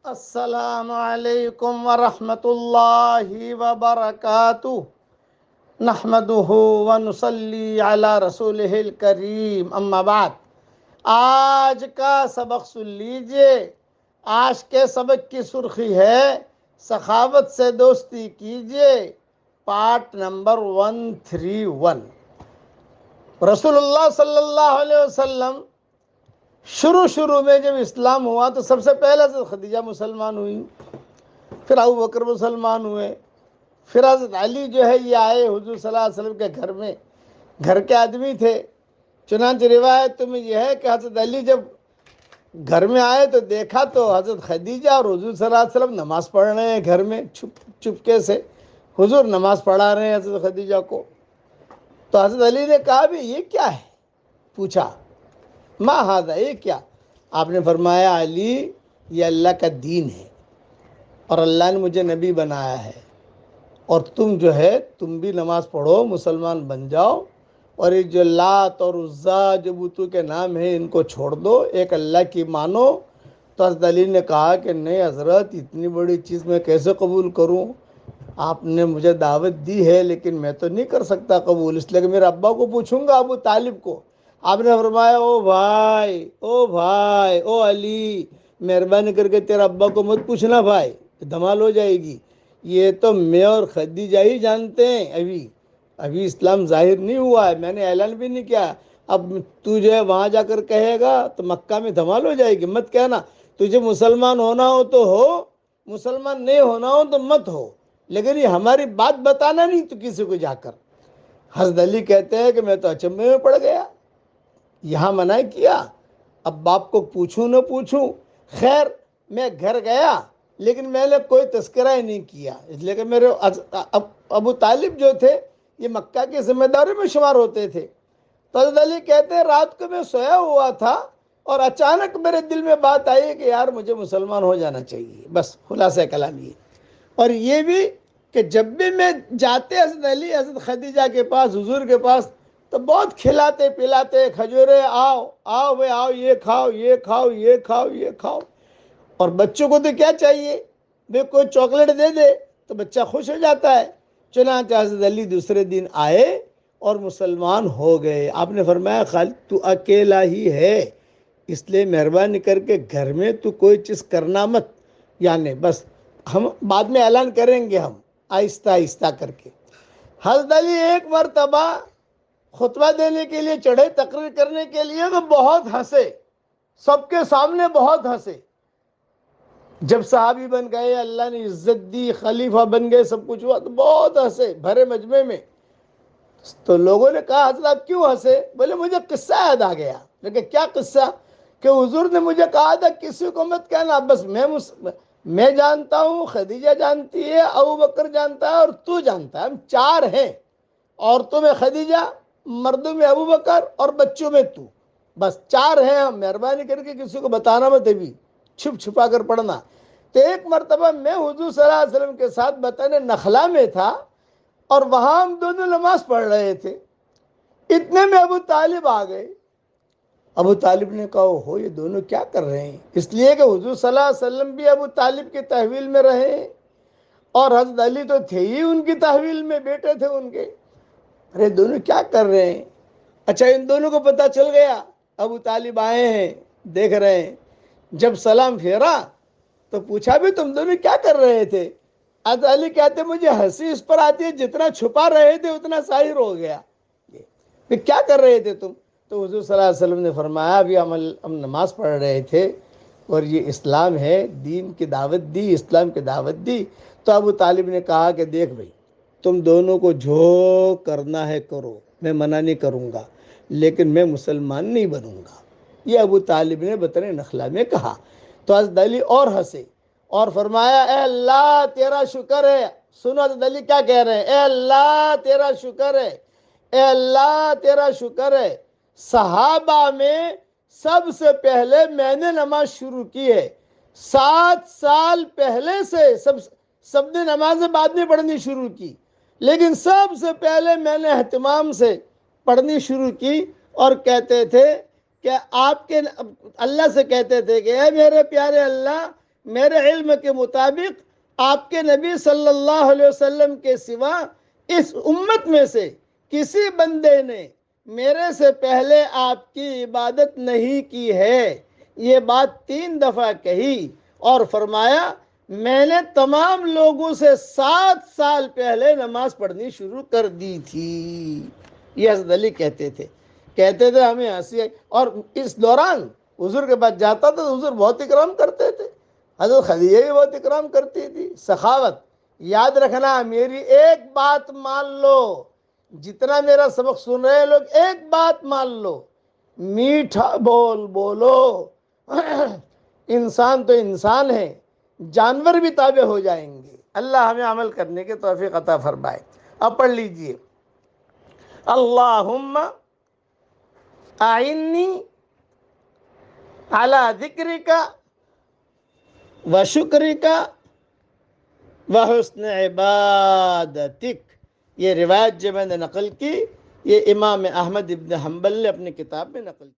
السلام علیکم ورحمۃ اللہ وبرکاتہ نحمدہ ونصلی علی رسولہ الکریم اما بعد۔ آج کا سبق سن لیجئے۔ آج کے سبق کی سرخی ہے سخاوت سے دوستی کیجئے، پارٹ نمبر 131۔ رسول اللہ صلی اللہ علیہ وسلم شروع میں جب اسلام ہوا تو سب سے پہلے حضرت خدیجہ مسلمان ہوئی، پھر ابو بکر مسلمان ہوئے، پھر حضرت علی جو ہے یہ آئے حضور صلی اللہ علیہ وسلم کے گھر میں، گھر کے آدمی تھے۔ چنانچہ روایت میں یہ ہے کہ حضرت علی جب گھر میں آئے تو دیکھا تو حضرت خدیجہ اور حضور صلی اللہ علیہ وسلم نماز پڑھ رہے ہیں گھر میں چپکے سے۔ حضور نماز پڑھا رہے ہیں حضرت خدیجہ کو۔ تو حضرت علی نے کہا بھی یہ کیا ہے؟ پوچھا ما ھذا، یہ کیا؟ آپ نے فرمایا علی یہ اللہ کا دین ہے اور اللہ نے مجھے نبی بنایا ہے، اور تم جو ہے تم بھی نماز پڑھو، مسلمان بن جاؤ، اور یہ جو لات اور عزا جو بتوں کے نام ہیں ان کو چھوڑ دو، ایک اللہ کی مانو۔ تو حضرت علی نے کہا کہ نہیں حضرت، اتنی بڑی چیز میں کیسے قبول کروں؟ آپ نے مجھے دعوت دی ہے لیکن میں تو نہیں کر سکتا قبول، اس لیے کہ میرے ابا کو پوچھوں گا، ابو طالب کو۔ آپ نے فرمایا او بھائی او علی، مہربانی کر کے تیرا ابا کو مت پوچھنا بھائی، دھمال ہو جائے گی۔ یہ تو میں اور خدیجہ ہی جانتے ہیں، ابھی اسلام ظاہر نہیں ہوا ہے، میں نے اعلان بھی نہیں کیا۔ اب تو جو ہے وہاں جا کر کہے گا تو مکہ میں دھمال ہو جائے گی، مت کہنا۔ تجھے مسلمان ہونا ہو تو ہو، مسلمان نہیں ہونا ہو تو مت ہو، لیکن یہ ہماری بات بتانا نہیں تو کسی کو جا کر۔ حضرت علی کہتے ہیں کہ میں تو اچنبھے میں پڑ گیا، یہاں منع کیا، اب باپ کو پوچھوں نہ پوچھوں۔ خیر میں گھر گیا لیکن میں نے کوئی تذکرہ ہی نہیں کیا، اس لیے کہ میرے ابو طالب جو تھے یہ مکہ کے ذمہ داری میں شمار ہوتے تھے۔ تو حضرت علی کہتے ہیں رات کو میں سویا ہوا تھا اور اچانک میرے دل میں بات آئی کہ یار مجھے مسلمان ہو جانا چاہیے، بس خلاصہ کلام یہ۔ اور یہ بھی کہ جب بھی میں جاتے حضرت علی حضرت خدیجہ کے پاس، حضور کے پاس، تو بہت کھلاتے پلاتے، کھجورے آؤ بھائی آؤ، یہ کھاؤ یہ کھاؤ یہ کھاؤ یہ کھاؤ۔ اور بچوں کو تو کیا چاہیے بھائی، کوئی چاکلیٹ دے دے تو بچہ خوش ہو جاتا ہے۔ چنانچہ حضرت علی دوسرے دن آئے اور مسلمان ہو گئے۔ آپ نے فرمایا خالد تو اکیلا ہی ہے، اس لیے مہربانی کر کے گھر میں تو کوئی چیز کرنا مت، یعنی بس ہم بعد میں اعلان کریں گے، ہم آہستہ آہستہ کر کے۔ حضرت علی ایک مرتبہ خطبہ دینے کے لیے چڑھے، تقریر کرنے کے لیے، تو بہت ہنسے، سب کے سامنے بہت ہنسے۔ جب صحابی بن گئے، اللہ نے عزت دی، خلیفہ بن گئے، سب کچھ ہوا تو بہت ہنسے بھرے مجمع میں۔ تو لوگوں نے کہا حضرت آپ کیوں ہنسے؟ بولے مجھے قصہ یاد آ گیا۔ لیکن کیا قصہ؟ کہ حضور نے مجھے کہا تھا کسی کو مت کہنا، بس میں جانتا ہوں، خدیجہ جانتی ہے، ابو بکر جانتا ہے اور تو جانتا ہے، ہم چار ہیں، عورتوں میں خدیجہ، مردوں میں ابو بکر اور بچوں میں تو، بس چار ہیں ہم، مہربانی کر کے کسی کو بتانا مت، ابھی چھپ چھپا کر پڑھنا۔ تو ایک مرتبہ میں حضور صلی اللہ علیہ وسلم کے ساتھ بطن نخلا میں تھا اور وہاں ہم دونوں نماز پڑھ رہے تھے، اتنے میں ابو طالب آ گئے۔ ابو طالب نے کہا ہو یہ دونوں کیا کر رہے ہیں؟ اس لیے کہ حضور صلی اللہ علیہ وسلم بھی ابو طالب کی تحویل میں رہے اور حضرت علی تو تھے ہی ان کی تحویل میں، بیٹے تھے ان کے۔ ارے دونوں کیا کر رہے ہیں؟ اچھا ان دونوں کو پتہ چل گیا، ابو طالب آئے ہیں، دیکھ رہے ہیں۔ جب سلام پھیرا تو پوچھا بھی تم دونوں کیا کر رہے تھے؟ حضرت علی کہتے مجھے ہنسی اس پر آتی ہے، جتنا چھپا رہے تھے اتنا ظاہر ہو گیا۔ پھر کیا کر رہے تھے تم؟ تو حضور صلی اللہ علیہ وسلم نے فرمایا ابھی ہم نماز پڑھ رہے تھے اور یہ اسلام ہے، دین کی دعوت دی، اسلام کی دعوت دی۔ تو ابو طالب نے کہا کہ دیکھ بھائی تم دونوں کو جو کرنا ہے کرو، میں منع نہیں کروں گا، لیکن میں مسلمان نہیں بنوں گا، یہ ابو طالب نے بطن نخلا میں کہا۔ تو حضرت علی اور ہنسے اور فرمایا اے اللہ تیرا شکر ہے، سنو حضرت علی کیا کہہ رہے ہیں، اے اللہ تیرا شکر ہے، اے اللہ تیرا شکر ہے، صحابہ میں سب سے پہلے میں نے نماز شروع کی ہے، 7 سال پہلے سے سب نے نمازیں بعد میں پڑھنی شروع کی، لیکن سب سے پہلے میں نے اہتمام سے پڑھنی شروع کی، اور کہتے تھے کہ آپ کے اللہ سے کہتے تھے کہ اے میرے پیارے اللہ، میرے علم کے مطابق آپ کے نبی صلی اللہ علیہ وسلم کے سوا اس امت میں سے کسی بندے نے میرے سے پہلے آپ کی عبادت نہیں کی ہے۔ یہ بات 3 دفعہ کہی اور فرمایا میں نے تمام لوگوں سے 7 سال پہلے نماز پڑھنی شروع کر دی تھی۔ یہ حضرت علی کہتے تھے ہمیں ہنسی آئی، اور اس دوران حضور کے پاس جاتا تھا تو حضور بہت اکرام کرتے تھے، حضرت خدیجہ بھی بہت اکرام کرتی تھی۔ سخاوت، یاد رکھنا میری ایک بات مان لو، جتنا میرا سبق سن رہے لوگ ایک بات مان لو، میٹھا بول بولو۔ انسان تو انسان ہے، جانور بھی تابع ہو جائیں گے۔ اللہ ہمیں عمل کرنے کے توفیق عطا فرمائے۔ اب پڑھ لیجئے، اللہم اعنی علی ذکرک و شکرک و حسن عبادتک۔ یہ روایت جو میں نے نقل کی، یہ امام احمد ابن حنبل نے اپنی کتاب میں نقل کی۔